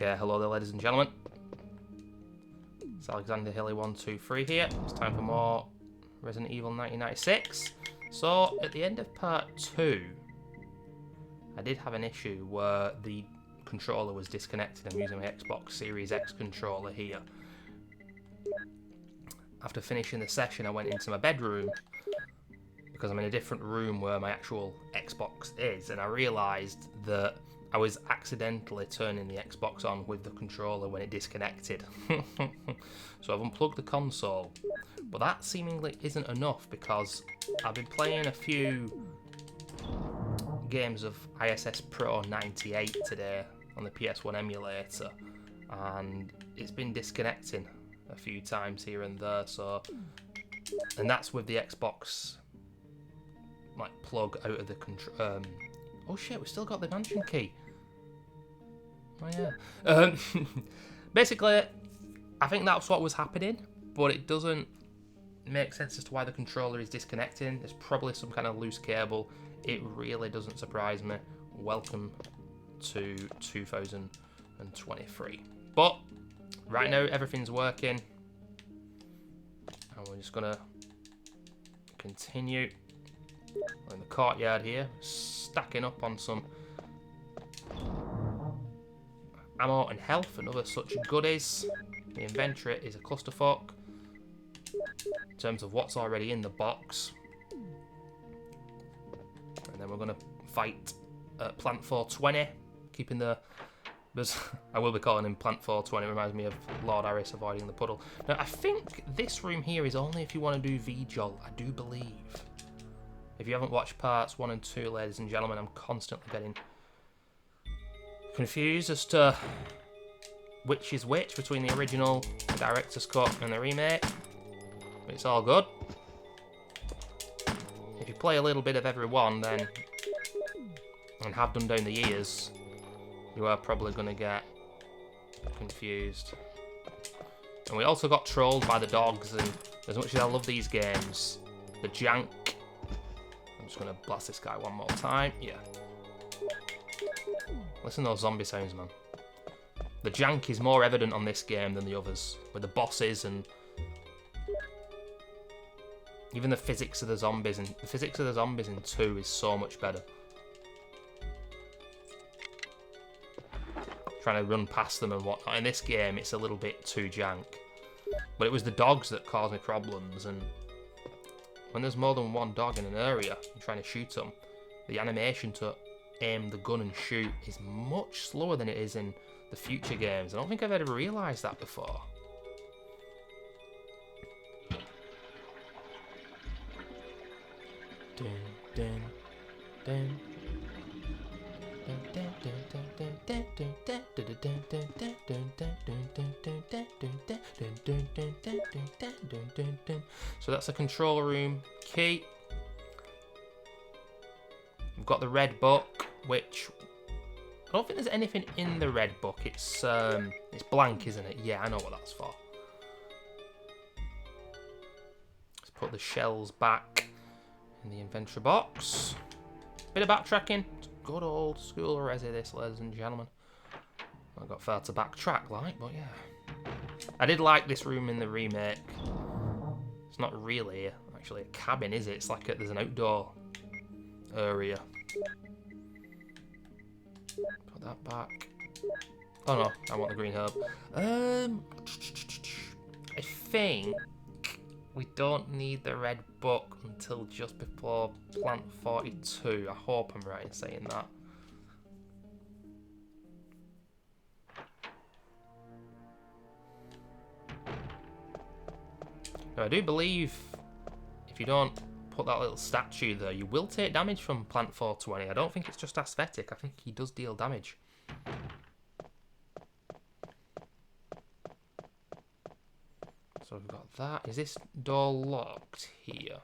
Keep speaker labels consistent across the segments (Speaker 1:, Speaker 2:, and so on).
Speaker 1: Okay, hello there ladies and gentlemen. It's Alexander Hilly 123 here. It's time for more Resident Evil 1996. So, at the end of part 2, I did have an issue where the controller was disconnected. I'm using my Xbox Series X controller here. After finishing the session, I went into my bedroom because I'm in a different room where my actual Xbox is, and I realised that I was accidentally turning the Xbox on with the controller when it disconnected. So I've unplugged the console, but that seemingly isn't enough because I've been playing a few games of ISS Pro 98 today on the PS1 emulator, and it's been disconnecting a few times here and there. So, and that's with the Xbox like plug out of the control. Oh shit, we've still got the mansion key. Oh yeah. Basically, I think that's what was happening, but it doesn't make sense as to why the controller is disconnecting. There's probably some kind of loose cable. It really doesn't surprise me. Welcome to 2023. But right now everything's working, and we're just gonna continue. We're in the courtyard here, stacking up on some ammo and health and other such goodies. The inventory is a clusterfuck in terms of what's already in the box. And then we're going to fight Plant 420, keeping the... I will be calling him Plant 420, reminds me of Lord Harris avoiding the puddle. Now, I think this room here is only if you want to do V-Jolt, I do believe. If you haven't watched parts 1 and 2, ladies and gentlemen, I'm constantly getting confused as to which is which between the original, the director's cut, and the remake. But it's all good. If you play a little bit of every one, then, and have done down the years, you are probably going to get confused. And we also got trolled by the dogs, and as much as I love these games, the jank... I'm just going to blast this guy one more time. Yeah. Listen to those zombie sounds, man. The jank is more evident on this game than the others, with the bosses and even the physics of the zombies. And the physics of the zombies in 2 is so much better. Trying to run past them and whatnot. In this game, it's a little bit too jank. But it was the dogs that caused me problems, and when there's more than one dog in an area and trying to shoot them, the animation to aim the gun and shoot is much slower than it is in the future games. I don't think I've ever realised that before. So that's a control room key. We've got the red book, which I don't think there's anything in the red book. It's blank, isn't it? Yeah, I know what that's for. Let's put the shells back in the inventory box. Bit of backtracking. It's good old school resi this, ladies and gentlemen. I've got far to backtrack, like, but yeah. I did like this room in the remake. It's not really actually a cabin, is it? It's like there's an outdoor area. Put that back. Oh no, I want the green herb. I think we don't need the red book until just before Plant 42. I hope I'm right in saying that. Now, I do believe if you don't put that little statue there, you will take damage from Plant 420. I don't think it's just aesthetic. I think he does deal damage. So we've got that. Is this door locked here?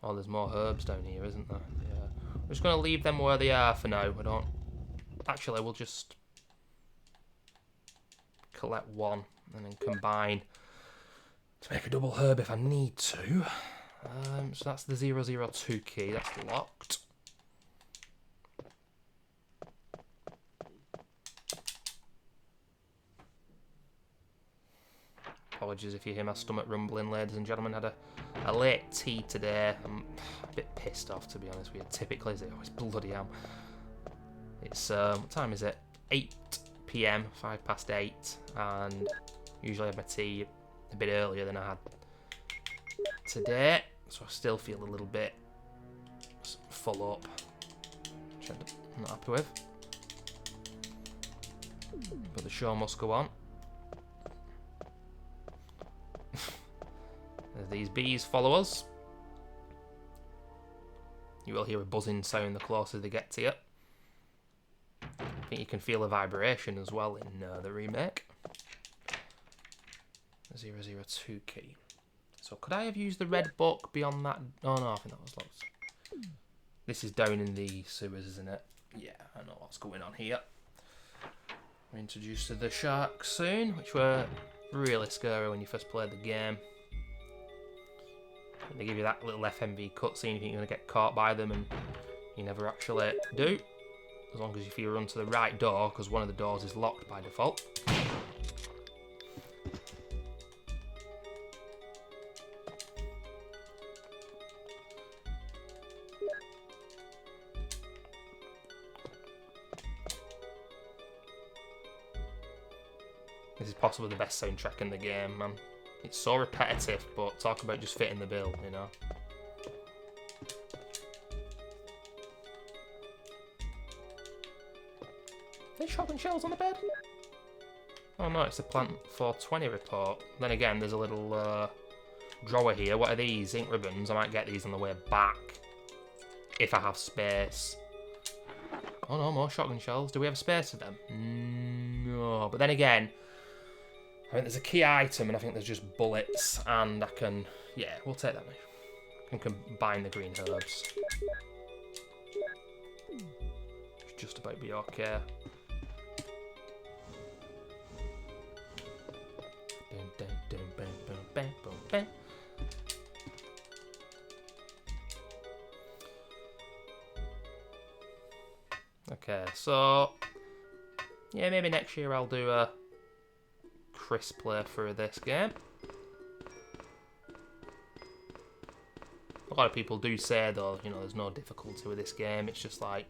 Speaker 1: Oh, there's more herbs down here, isn't there? Yeah. I'm just going to leave them where they are for now. We don't... Actually, we'll just collect one and then combine to make a double herb if I need to. So that's the 002 key. That's locked. Apologies if you hear my stomach rumbling, ladies and gentlemen. Had a late tea today. I'm a bit pissed off, to be honest with you. Typically, as it always bloody am. It's, what time is it? 8 PM, 8:05, and usually I have my tea a bit earlier than I had today, so I still feel a little bit full up, which I'm not happy with. But the show must go on. As these bees follow us, you will hear a buzzing sound the closer they get to you. I think you can feel a vibration as well in the remake. 002 key. So could I have used the red book beyond that? Oh no, I think that was locked. This is down in the sewers, isn't it? Yeah, I know what's going on here. We're introduced to the sharks soon, which were really scary when you first played the game. And they give you that little FMV cutscene if you're going to get caught by them, and you never actually do. As long as if you run to the right door, because one of the doors is locked by default. This is possibly the best soundtrack in the game, man. It's so repetitive, but talk about just fitting the bill, you know. There's shotgun shells on the bed? Oh no, it's the Plant 420 report. Then again, there's a little drawer here. What are these? Ink ribbons. I might get these on the way back. If I have space. Oh no, more shotgun shells. Do we have space for them? No. But then again, I think there's a key item and I think there's just bullets. And I can... Yeah, we'll take that. I can combine the green herbs. Should just about be okay. Okay, so yeah, maybe next year I'll do a Chris playthrough of this game. A lot of people do say though, you know, there's no difficulty with this game. It's just like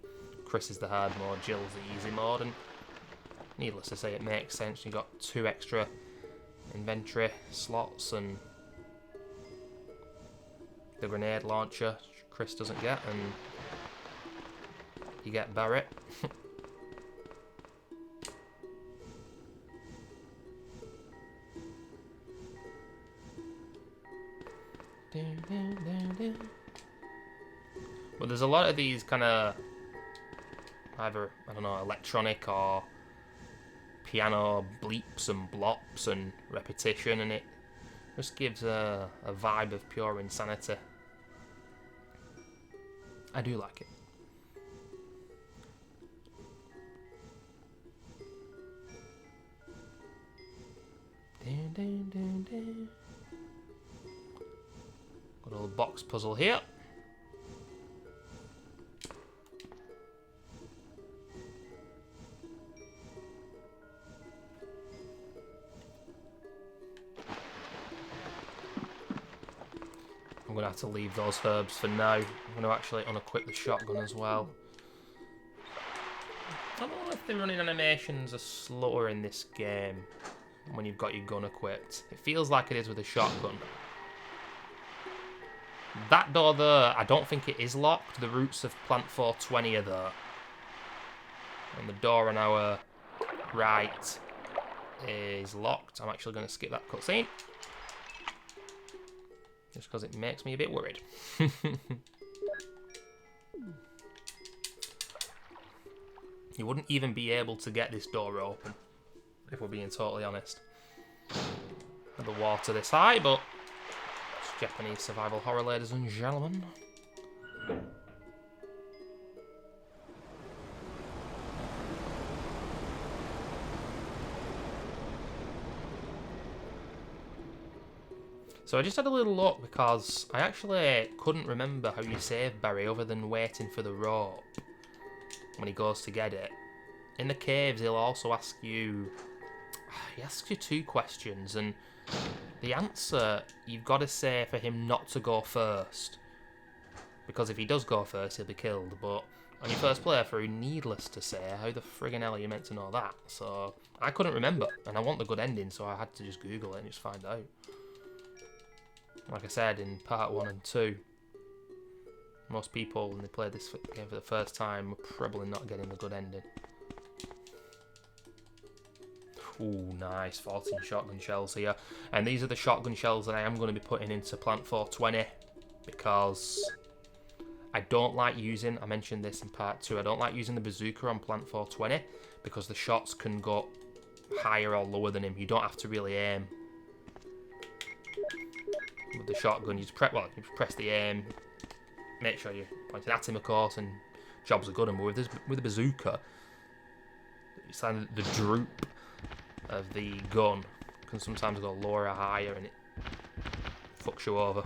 Speaker 1: Chris is the hard mode, Jill's the easy mode, and needless to say, it makes sense. You've got 2 extra inventory slots and the grenade launcher Chris doesn't get, and you get Barrett. But there's a lot of these kind of either, I don't know, electronic or piano bleeps and blops and repetition, and it just gives a vibe of pure insanity. I do like it. Good old box puzzle here. I'm going to have to leave those herbs for now. I'm going to actually unequip the shotgun as well. I don't know if the running animations are slower in this game when you've got your gun equipped. It feels like it is with a shotgun. That door there, I don't think it is locked. The roots of Plant 420 are there. And the door on our right is locked. I'm actually going to skip that cutscene. Just because it makes me a bit worried. You wouldn't even be able to get this door open, if we're being totally honest. With the water this high, but it's Japanese survival horror, ladies and gentlemen. So I just had a little look because I actually couldn't remember how you save Barry other than waiting for the rope when he goes to get it. In the caves, he'll also ask you he asks you 2 questions, and the answer, you've got to say for him not to go first. Because if he does go first, he'll be killed. But on your first playthrough, needless to say, how the friggin' hell are you meant to know that? So I couldn't remember, and I want the good ending, so I had to just Google it and just find out. Like I said, in part 1 and 2, most people, when they play this game for the first time, were probably not getting the good ending. Ooh, nice. 14 shotgun shells here. And these are the shotgun shells that I am going to be putting into Plant 420, because I don't like using, I mentioned this in part 2, I don't like using the bazooka on Plant 420, because the shots can go higher or lower than him. You don't have to really aim. With the shotgun, you just press the aim, make sure you're pointing at him, of course, and jobs are good. And with the bazooka, it's like the droop of the gun can sometimes go lower or higher, and it fucks you over.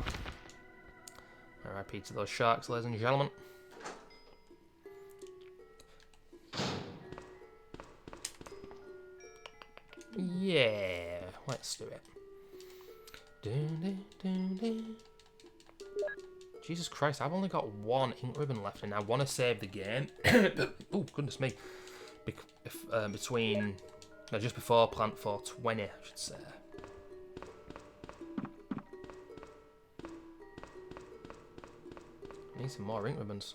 Speaker 1: RIP to those sharks, ladies and gentlemen. Yeah, let's do it. Jesus Christ, I've only got 1 ink ribbon left, and I want to save the game. Oh, goodness me. Just before Plant 420, I should say. I need some more ink ribbons.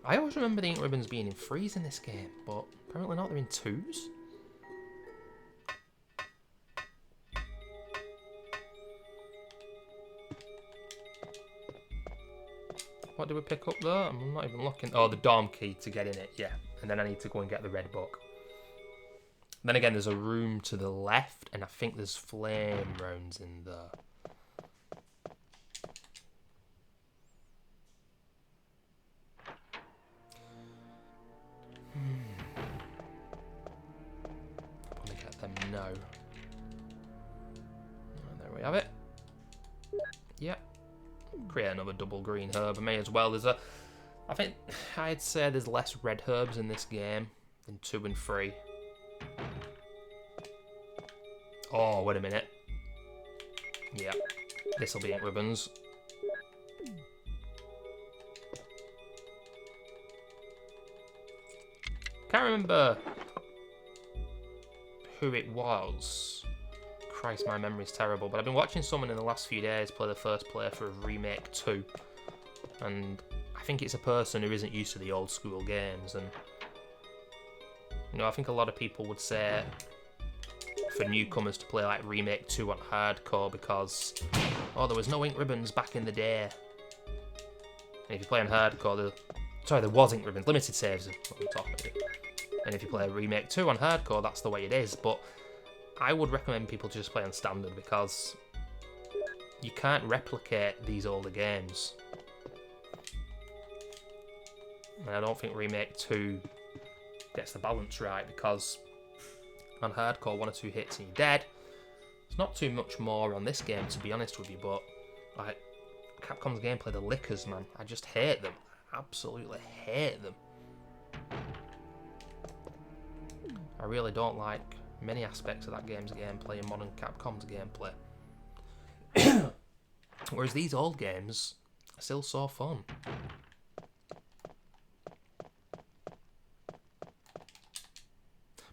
Speaker 1: I always remember the ink ribbons being in 3s in this game, but apparently not, they're in 2s. What do we pick up there? I'm not even looking. Oh, the dorm key to get in it, yeah. And then I need to go and get the red book. Then again, there's a room to the left, and I think there's flame rounds in there. Probably get them now. And there we have it. Yep. Create another double green herb. I may as well. I think I'd say there's less red herbs in this game than 2 and 3. Oh, wait a minute. Yeah, this will be ink ribbons. Can't remember who it was. Christ, my memory's terrible. But I've been watching someone in the last few days play the first playthrough of Remake 2. And I think it's a person who isn't used to the old school games. And, you know, I think a lot of people would say for newcomers to play like Remake 2 on hardcore because, oh, there was no ink ribbons back in the day. And if you play on hardcore, there was ink ribbons, limited saves, what I'm talking about. And if you play Remake 2 on hardcore, that's the way it is. But I would recommend people to just play on standard because you can't replicate these older games. And I don't think Remake 2 gets the balance right because on hardcore, 1 or 2 hits and you're dead. There's not too much more on this game, to be honest with you, but like Capcom's gameplay, the lickers, man, I just hate them. Absolutely hate them. I really don't like many aspects of that game's gameplay and modern Capcom's gameplay. Whereas these old games are still so fun.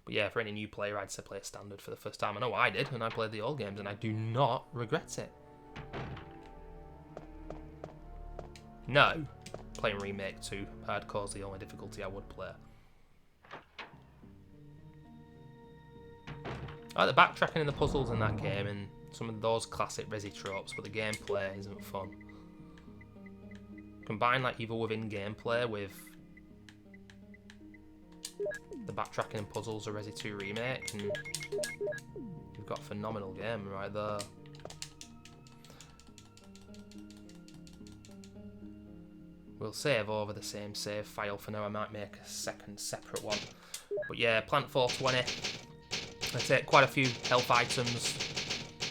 Speaker 1: But yeah, for any new player, I'd say play a standard for the first time. I know I did, and I played the old games, and I do not regret it. No, playing Remake 2, hardcore's the only difficulty I would play. I like the backtracking and the puzzles in that game, and some of those classic Resi tropes, but the gameplay isn't fun. Combine like either within gameplay with the backtracking and puzzles of Resi 2 Remake, and you've got a phenomenal game right there. We'll save over the same save file for now. I might make a second separate one. But yeah, Plant 420. I take quite a few health items.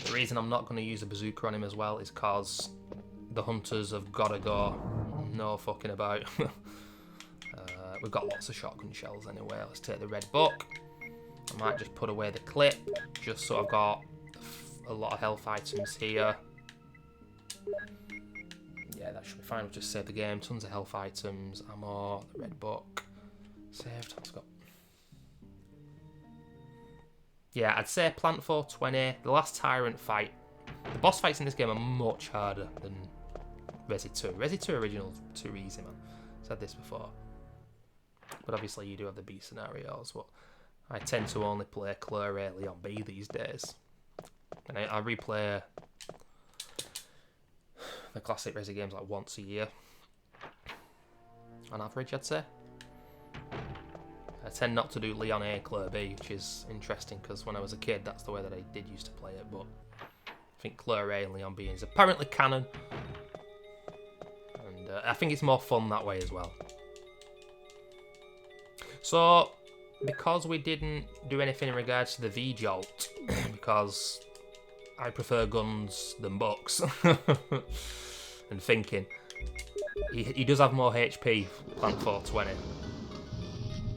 Speaker 1: The reason I'm not going to use a bazooka on him as well is because the hunters have got to go. No fucking about. We've got lots of shotgun shells anyway. Let's take the red book. I might just put away the clip, just so I've got a lot of health items here. Yeah, that should be fine. We'll just save the game. Tons of health items, ammo, the red book. Saved. Let's go. Yeah, I'd say Plant 420. The last Tyrant fight. The boss fights in this game are much harder than Resi 2. Resi 2 Original's too easy, man. I've said this before. But obviously you do have the B scenarios. But I tend to only play Claire Rayleigh on B these days. And I replay the classic Resi games like once a year. On average, I'd say. I tend not to do Leon A, Claire B, which is interesting because when I was a kid, that's the way that I did used to play it. But I think Claire A and Leon B is apparently canon. And I think it's more fun that way as well. So, because we didn't do anything in regards to the V-Jolt, because I prefer guns than books, and thinking, he does have more HP, Plant 420.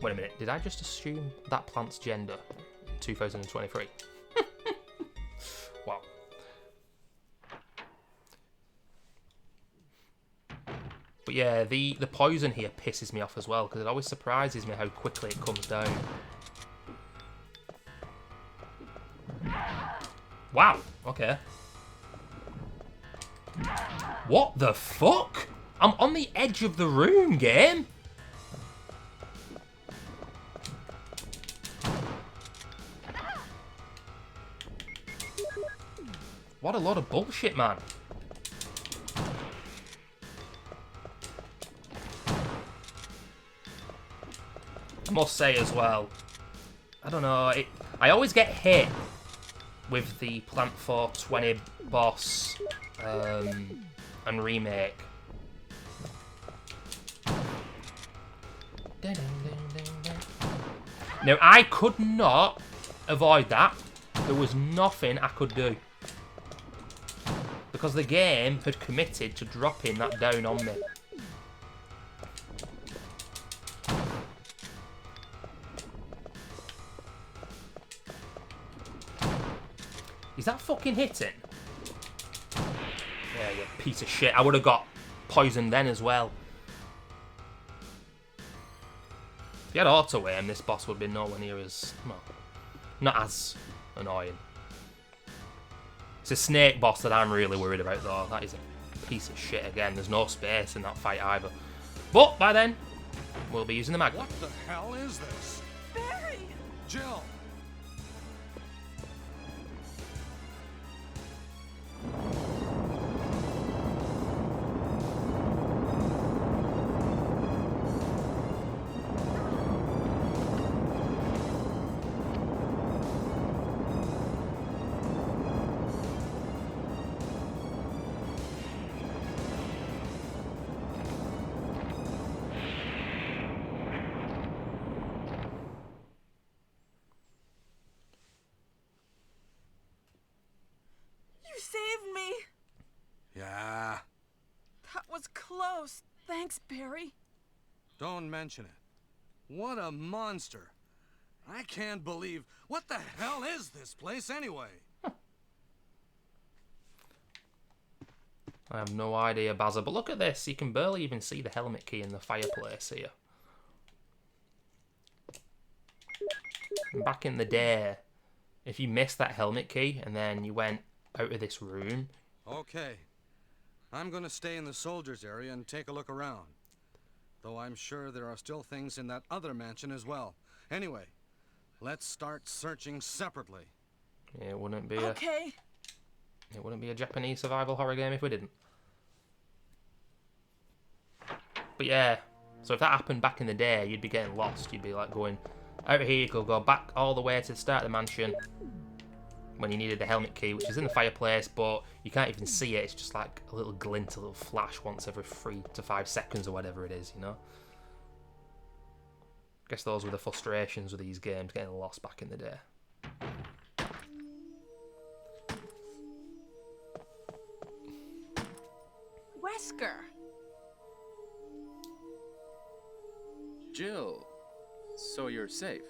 Speaker 1: Wait a minute, did I just assume that plant's gender in 2023? Wow. But yeah, the poison here pisses me off as well, because it always surprises me how quickly it comes down. Wow, okay. What the fuck? I'm on the edge of the room, game. What a lot of bullshit, man. I must say as well, I don't know, I always get hit with the Plant 420 boss and remake. Now, I could not avoid that. There was nothing I could do. Because the game had committed to dropping that down on me. Is that fucking hitting? Yeah, you piece of shit. I would have got poisoned then as well. If you had auto aim, this boss would be nowhere near as... well, not as annoying. It's a snake boss that I'm really worried about, though. That is a piece of shit again. There's no space in that fight either. But by then, we'll be using the Magnum.
Speaker 2: What the hell is this?
Speaker 3: Barry!
Speaker 2: Jill!
Speaker 3: You saved me!
Speaker 2: Yeah,
Speaker 3: That was close. Thanks, Barry.
Speaker 2: don't mention it. What a monster. I can't believe... What the hell is this place anyway?
Speaker 1: I have no idea, Bazza, but look at this. You can barely even see the helmet key in the fireplace here. And back in the day, if you missed that helmet key and then you went out of this room...
Speaker 2: Okay. I'm gonna stay in the soldiers area and take a look around. Though I'm sure there are still things in that other mansion as well. Anyway, let's start searching separately.
Speaker 1: It wouldn't be
Speaker 3: Okay.
Speaker 1: It wouldn't be a Japanese survival horror game if we didn't. But yeah, so if that happened back in the day, you'd be getting lost. You'd be like going out of here, you could go back all the way to the start of the mansion when you needed the helmet key, which is in the fireplace, but you can't even see it. It's just like a little glint, a little flash once every 3 to 5 seconds or whatever it is, you know? I guess those were the frustrations with these games, getting lost back in the day.
Speaker 3: Wesker.
Speaker 4: Jill, so you're safe.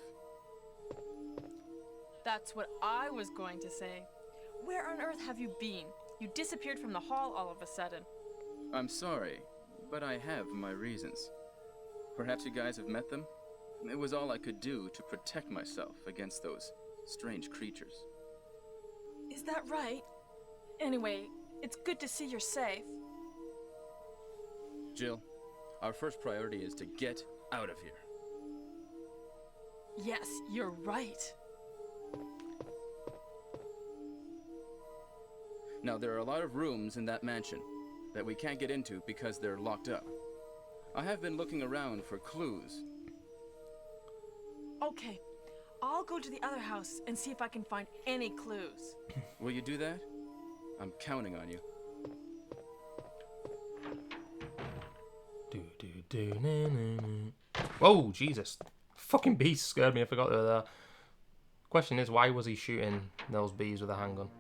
Speaker 3: That's what I was going to say. Where on earth have you been? You disappeared from the hall all of a sudden.
Speaker 4: I'm sorry, but I have my reasons. Perhaps you guys have met them? It was all I could do to protect myself against those strange creatures.
Speaker 3: Is that right? Anyway, it's good to see you're safe.
Speaker 4: Jill, our first priority is to get out of here.
Speaker 3: Yes, you're right.
Speaker 4: Now, there are a lot of rooms in that mansion that we can't get into because they're locked up. I have been looking around for clues.
Speaker 3: Okay, I'll go to the other house and see if I can find any clues.
Speaker 4: Will you do that? I'm counting on you.
Speaker 1: Whoa, Jesus. Fucking bees scared me. I forgot they were there. Question is, why was he shooting those bees with a handgun?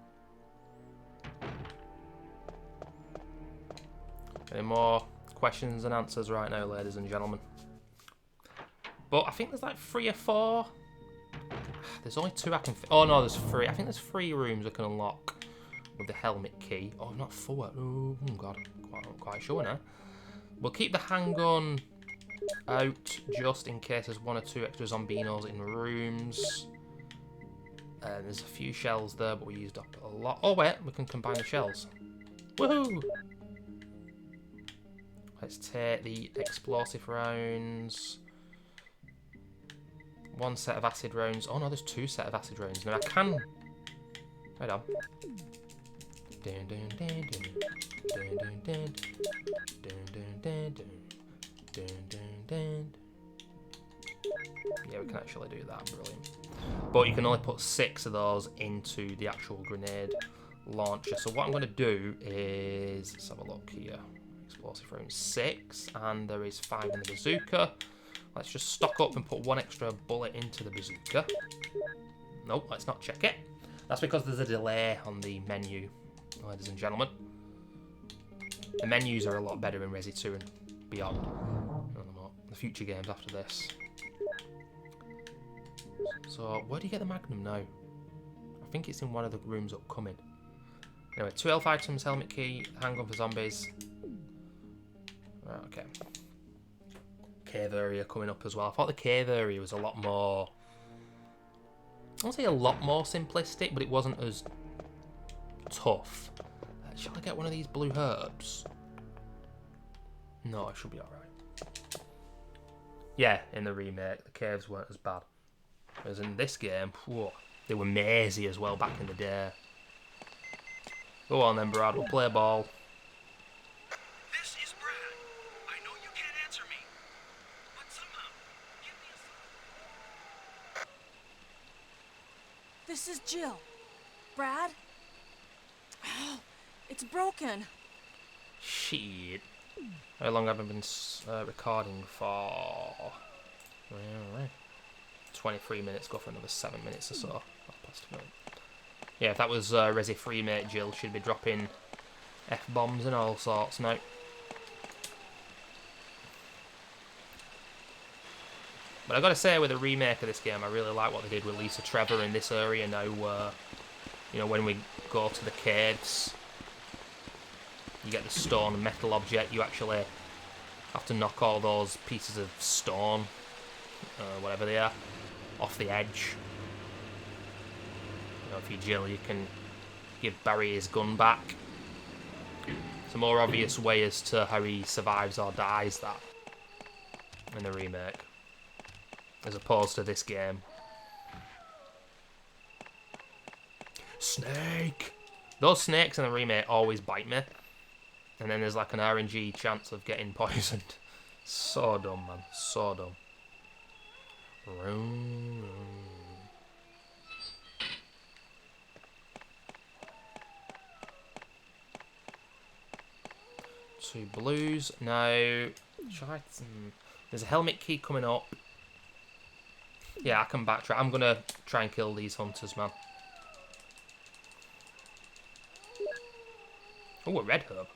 Speaker 1: Any more questions and answers right now, ladies and gentlemen? But I think there's like 3 or 4. There's only 2 I can... Oh, no, there's 3. I think there's 3 rooms I can unlock with the helmet key. Oh, not 4. Oh, God. I'm quite sure now. We'll keep the handgun out just in case there's 1 or 2 extra zombinos in rooms. There's a few shells there, but we used up a lot. Oh, wait. We can combine the shells. Woohoo! Let's take the explosive rounds. 1 set of acid rounds. Oh no, there's 2 set of acid rounds. Now I can... Hold on. Yeah, we can actually do that. Brilliant. But you can only put 6 of those into the actual grenade launcher. So what I'm going to do is... Let's have a look here. Explosive round 6. And there is 5 in the bazooka. Let's just stock up and put 1 extra bullet into the bazooka. Nope, let's not check it. That's because there's a delay on the menu, ladies and gentlemen. The menus are a lot better in Resi 2 and beyond. The future games after this. So, where do you get the Magnum now? I think it's in one of the rooms upcoming. Anyway, 2 health items, helmet key, handgun for zombies. Right, okay. Cave area coming up as well. I thought the cave area was a lot more... I won't say a lot more simplistic, but it wasn't as tough. Shall I get one of these blue herbs? No, I should be alright. Yeah, in the remake, the caves weren't as bad. Whereas in this game, whoa, they were mazy as well back in the day. Go on then, Brad, we'll play ball.
Speaker 2: This is Brad. I know you can't answer me, but somehow, give me a sign.
Speaker 3: This is Jill. Brad? Oh, it's broken.
Speaker 1: Shit. How long have I been recording for? 23 minutes, go for another 7 minutes or so. Yeah, if that was Resi 3 mate Jill, she'd be dropping F-bombs and all sorts now. But I gotta say, with the remake of this game, I really like what they did with Lisa Trevor in this area now, you know, when we go to the caves, you get the stone and metal object, you actually have to knock all those pieces of stone, whatever they are, off the edge. You know, if you're Jill, you can give Barry his gun back. It's a more obvious way as to how he survives or dies that in the remake, as opposed to this game. Snake! Those snakes in the remake always bite me. And then there's like an RNG chance of getting poisoned. So dumb, man. So dumb. Vroom. 2 blues. Now, there's a helmet key coming up. Yeah, I can backtrack. I'm gonna try and kill these hunters, man. Oh, a red herb.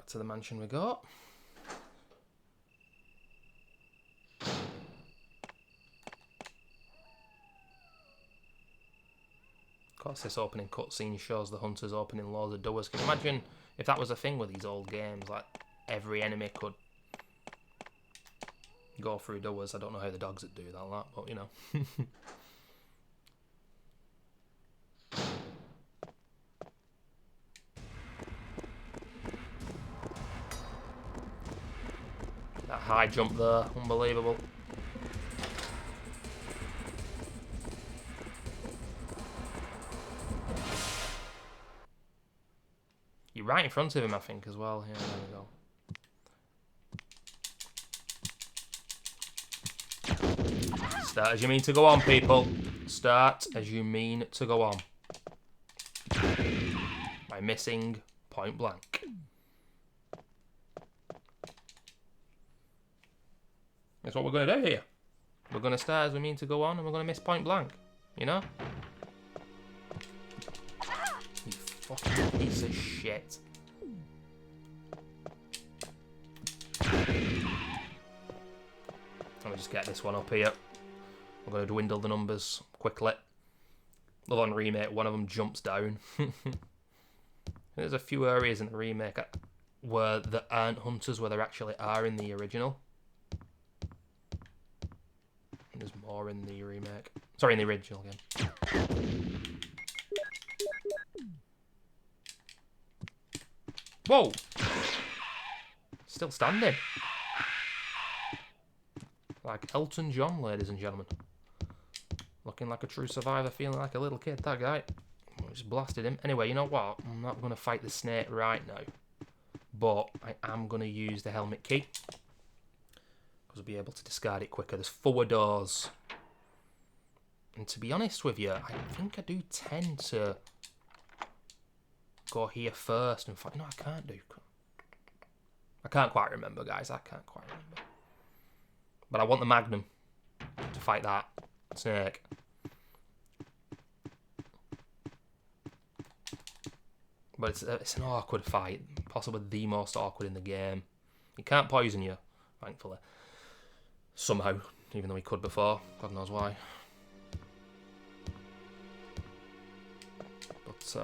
Speaker 1: to the mansion we go. Of course, this opening cutscene shows the hunters opening loads of doors. Can you imagine if that was a thing with these old games? Like, every enemy could go through doors. I don't know how the dogs would do that, but you know. That high jump there, unbelievable. You're right in front of him, I think, as well. Yeah, there we go. Start as you mean to go on, people. Start as you mean to go on. By missing point blank. That's what we're going to do here. We're going to start as we mean to go on, and we're going to miss point blank. You know? You fucking piece of shit. Let me just get this one up here. We're going to dwindle the numbers quickly. Love on remake, one of them jumps down. There's a few areas in the remake where there aren't hunters, where there actually are in the original. And there's more in the remake. Sorry, in the original again. Whoa! Still standing. Like Elton John, ladies and gentlemen. Looking like a true survivor, feeling like a little kid, that guy. I just blasted him. Anyway, you know what? I'm not going to fight the snake right now. But I am going to use the helmet key. Because I'll be able to discard it quicker. There's 4 doors. And to be honest with you, I think I do tend to go here first and fight. No, I can't do. I can't quite remember, guys. I can't quite remember. But I want the Magnum to fight that snake. But it's an awkward fight. Possibly the most awkward in the game. He can't poison you, thankfully. Somehow. Even though he could before. God knows why. But,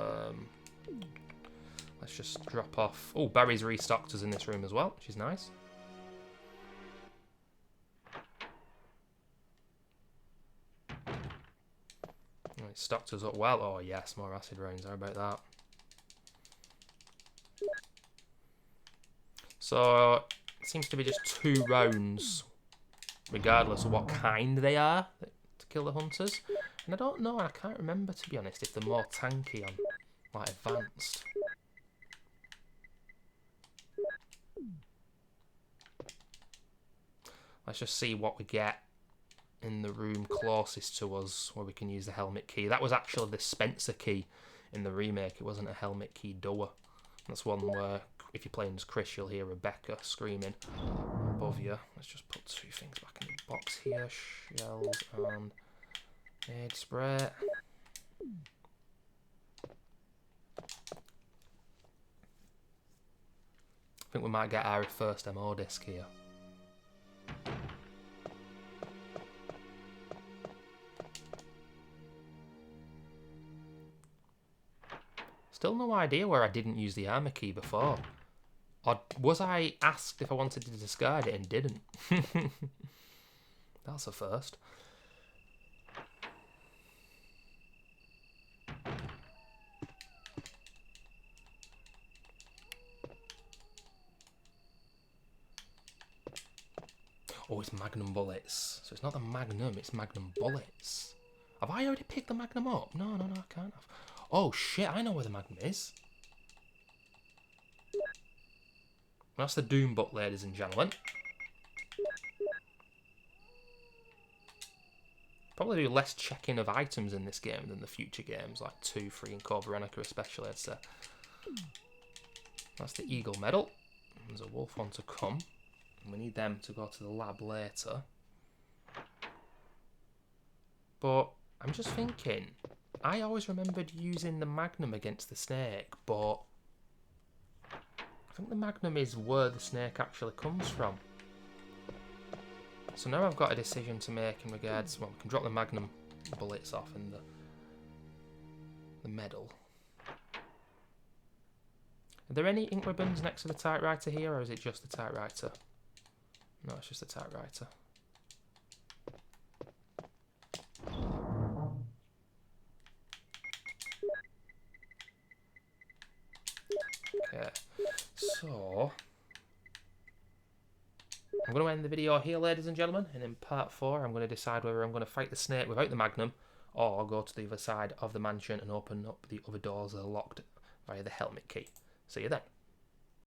Speaker 1: let's just drop off. Oh, Barry's restocked us in this room as well, which is nice. It stocked us up well. Oh yes, more acid rounds. How about that? So it seems to be just 2 rounds, regardless of what kind they are, to kill the hunters. And I don't know. I can't remember, to be honest, if they're more tanky on like advanced. Let's just see what we get in the room closest to us where we can use the helmet key. That was actually the Spencer key in the remake. It wasn't a helmet key door. That's one where, if you're playing as Chris, you'll hear Rebecca screaming above you. Let's just put 2 things back in the box here. Shells and aid spray. I think we might get our first MO disc here. Still no idea where I didn't use the armor key before. Or was I asked if I wanted to discard it and didn't? That's a first. Oh, it's Magnum bullets. So it's not the Magnum, it's Magnum bullets. Have I already picked the Magnum up? No, I can't have. Oh shit, I know where the Magnum is. That's the Doom book, ladies and gentlemen. Probably do less checking of items in this game than the future games, like 2, 3 and Code Veronica especially, I'd say. That's the Eagle medal. There's a wolf one to come. We need them to go to the lab later. But I'm just thinking, I always remembered using the Magnum against the snake, but I think the Magnum is where the snake actually comes from. So now I've got a decision to make in regards. Well, we can drop the Magnum bullets off and the medal. Are there any ink ribbons next to the typewriter here, or is it just the typewriter? No, it's just the typewriter. Okay, so I'm going to end the video here, ladies and gentlemen, and in part 4 I'm going to decide whether I'm going to fight the snake without the Magnum or go to the other side of the mansion and open up the other doors that are locked via the helmet key. See you then.